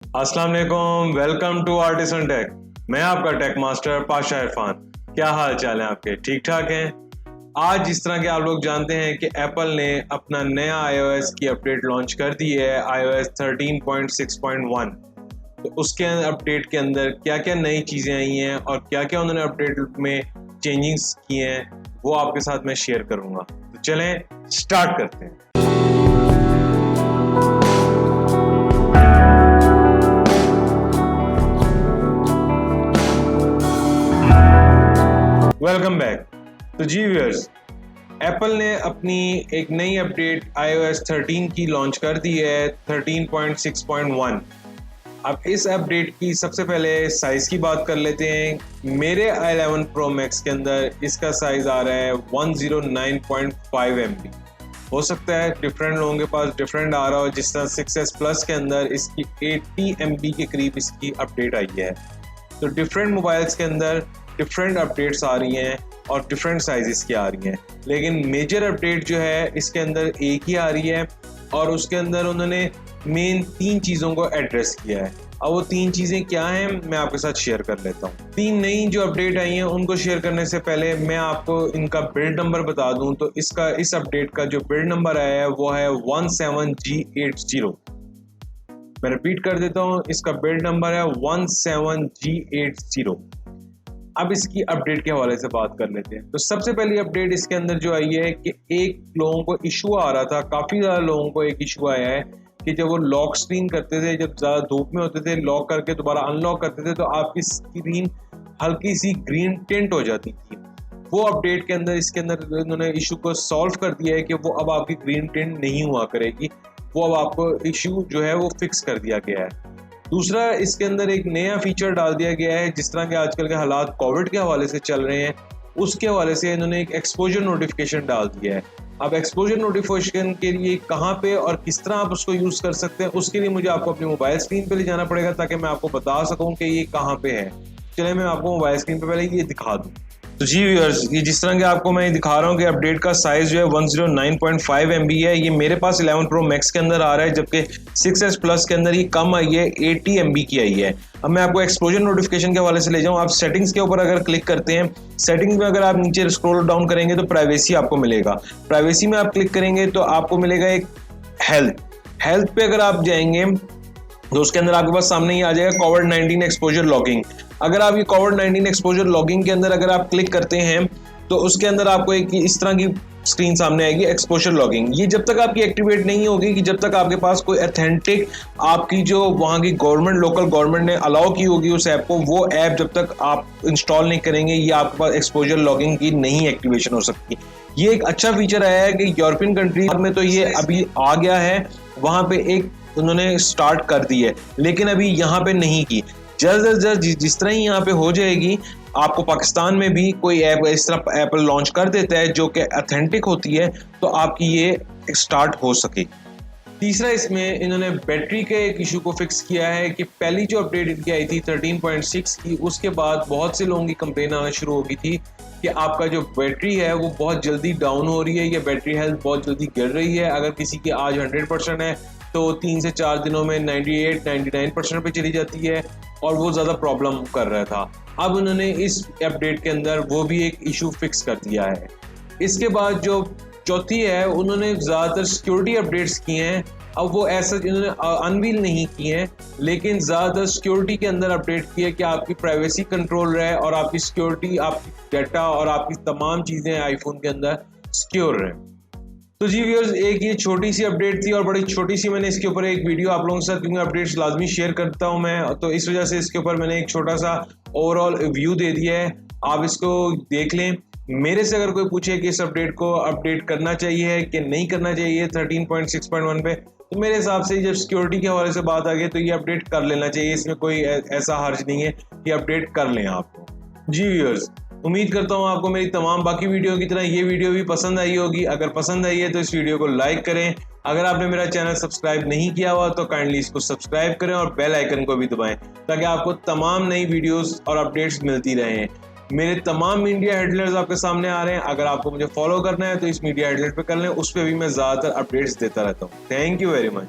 अस्सलाम वालेकुम, welcome to artisan take. मैं आपका टेक मास्टर पाशा इरफान। क्या हाल चाल है आपके? ठीक ठाक हैं? आज जिस तरह के आप लोग जानते हैं कि एप्पल ने अपना नया iOS की अपडेट लॉन्च कर दी है, iOS 13.6.1। तो उसके अपडेट के अंदर क्या क्या नई चीज़ें आई हैं और क्या क्या उन्होंने अपडेट में चेंजिंग्स किए हैं, वो आपके साथ मैं शेयर करूँगा। तो चलें स्टार्ट करते हैं। Welcome back. तो जी व्यूअर्स, एप्पल ने अपनी एक नई अपडेट iOS 13 की लॉन्च कर दी है, 13.6.1। अब इस अपडेट की सबसे पहले साइज़ की बात कर लेते हैं। मेरे 11 Pro Max के अंदर इसका साइज़ आ रहा है 109.5 MB। हो सकता है डिफरेंट लोगों के पास डिफरेंट आ रहा हो, जिस तरह 6S Plus के अंदर इसकी 80 MB के करीब इसकी अपडेट आई है। तो डिफरेंट मोबाइल्स के अंदर डिफरेंट अपडेट्स आ रही हैं और डिफरेंट साइज़ की आ रही हैं, लेकिन मेजर अपडेट जो है इसके अंदर एक ही आ रही है और उसके अंदर उन्होंने मेन 3 चीज़ों को एड्रेस किया है। अब वो 3 चीज़ें क्या हैं, मैं आपके साथ शेयर कर लेता हूँ। 3 नई जो अपडेट आई हैं उनको शेयर करने से पहले मैं आपको इनका बिल्ड नंबर बता दूँ। तो इस अपडेट का जो बिल्ड नंबर आया है वो है 17G80। मैं रिपीट कर देता हूँ, इसका बिल्ड नंबर है 17G80। अब इसकी अपडेट के हवाले से बात कर लेते हैं। तो सबसे पहली अपडेट इसके अंदर जो आई है कि एक लोगों को इशू आ रहा था, काफ़ी ज़्यादा लोगों को एक इशू आया है कि जब वो लॉक स्क्रीन करते थे, जब ज़्यादा धूप में होते थे, लॉक करके दोबारा अनलॉक करते थे तो आपकी स्क्रीन हल्की सी ग्रीन टिंट हो जाती थी। वो अपडेट के अंदर इसके अंदर उन्होंने इशू को सॉल्व कर दिया है कि वो अब आपकी ग्रीन टिंट नहीं हुआ करेगी। वो अब आपको इशू जो है वो फिक्स कर दिया गया है। दूसरा, इसके अंदर एक नया फीचर डाल दिया गया है। जिस तरह के आजकल के हालात कोविड के हवाले से चल रहे हैं, उसके हवाले से इन्होंने एक एक्सपोजर नोटिफिकेशन डाल दिया है। अब एक्सपोजर नोटिफिकेशन के लिए कहाँ पे और किस तरह आप उसको यूज़ कर सकते हैं, उसके लिए मुझे आपको अपनी मोबाइल स्क्रीन पे ले जाना पड़ेगा ताकि मैं आपको बता सकूँ कि ये कहाँ पे है। चलिए मैं आपको मोबाइल स्क्रीन पे पहले ये दिखा दूँ। तो जी व्यूअर्स, ये जिस तरह के आपको मैं दिखा रहा हूँ कि अपडेट का साइज़ जो है 109.5 MB है। ये मेरे पास 11 Pro Max के अंदर आ रहा है, जबकि 6S Plus के अंदर ये कम आई है, 80 MB की आई है। अब मैं आपको एक्सपोजर नोटिफिकेशन के हवाले से ले जाऊँ। आप सेटिंग्स के ऊपर अगर क्लिक करते हैं, सेटिंग्स में अगर आप नीचे स्क्रॉल डाउन करेंगे तो प्राइवेसी आपको मिलेगा। प्राइवेसी में आप क्लिक करेंगे तो आपको मिलेगा एक हेल्थ पे अगर आप जाएंगे तो उसके अंदर आपके पास सामने ही आ जाएगा कोविड-19 एक्सपोजर लॉगिंग। अगर आप ये कोविड-19 एक्सपोजर लॉगिंग के अंदर अगर आप क्लिक करते हैं तो उसके अंदर आपको एक इस तरह की स्क्रीन सामने आएगी, एक्सपोजर लॉगिंग। ये जब तक आपकी एक्टिवेट नहीं होगी कि जब तक आपके पास कोई ऑथेंटिक आपकी जो वहाँ की लोकल गवर्नमेंट ने अलाउ की होगी उस ऐप को, वो ऐप जब तक आप इंस्टॉल नहीं करेंगे ये आपके पास एक्सपोजर लॉगिंग की नहीं एक्टिवेशन हो सकती। ये एक अच्छा फीचर आया है कि यूरोपियन कंट्रीज में तो ये अभी आ गया है, वहाँ पे एक उन्होंने स्टार्ट कर दी है, लेकिन अभी यहाँ पे नहीं की। जल्द जिस तरह ही यहाँ पे हो जाएगी, आपको पाकिस्तान में भी कोई ऐप इस तरह एप्पल लॉन्च कर देता है जो कि ऑथेंटिक होती है, तो आपकी ये स्टार्ट हो सके। तीसरा, इसमें इन्होंने बैटरी के एक इशू को फिक्स किया है कि पहली जो अपडेट इनकी आई थी 13.6 की, उसके बाद बहुत से लोगों की कंप्लेन आना शुरू हो गई थी कि आपका जो बैटरी है वो बहुत जल्दी डाउन हो रही है, या बैटरी हेल्थ बहुत जल्दी गिर रही है। अगर किसी की आज 100% है तो 3 से 4 दिनों में 98-99% पे चली जाती है और वो ज़्यादा प्रॉब्लम कर रहा था। अब उन्होंने इस अपडेट के अंदर वो भी एक इशू फिक्स कर दिया है। इसके बाद जो चौथी है, उन्होंने ज़्यादातर सिक्योरिटी अपडेट्स किए हैं। अब वो ऐसा इन्होंने अनवील नहीं किए हैं, लेकिन ज़्यादातर सिक्योरिटी के अंदर अपडेट किए है कि आपकी प्राइवेसी कंट्रोल रहे और आपकी सिक्योरिटी, आपकी डाटा और आपकी तमाम चीज़ें आईफोन के अंदर सिक्योर रहे। तो जी व्यूअर्स, एक ये छोटी सी अपडेट थी और बड़ी छोटी सी मैंने इसके ऊपर एक वीडियो आप लोगों के साथ, क्योंकि अपडेट्स लाजमी शेयर करता हूं मैं, तो इस वजह से इसके ऊपर मैंने एक छोटा सा ओवरऑल व्यू दे दिया है। आप इसको देख लें। मेरे से अगर कोई पूछे कि इस अपडेट को अपडेट करना चाहिए कि नहीं करना चाहिए 13.6.1 पे, तो मेरे हिसाब से जब सिक्योरिटी के हवाले से बात आ गई तो ये अपडेट कर लेना चाहिए। इसमें कोई ऐसा हर्ज नहीं है कि अपडेट कर लें आपको। जी व्यूअर्स, उम्मीद करता हूँ आपको मेरी तमाम बाकी वीडियो की तरह ये वीडियो भी पसंद आई होगी। अगर पसंद आई है तो इस वीडियो को लाइक करें। अगर आपने मेरा चैनल सब्सक्राइब नहीं किया हुआ तो काइंडली इसको सब्सक्राइब करें और बेल आइकन को भी दबाएं ताकि आपको तमाम नई वीडियोस और अपडेट्स मिलती रहें। मेरे तमाम मीडिया हेडलाइंस आपके सामने आ रहे हैं। अगर आपको मुझे फॉलो करना है तो इस मीडिया हेडलाइंस पे कर लें, उस पर भी मैं ज़्यादातर अपडेट्स देता रहता हूँ। Thank you very much.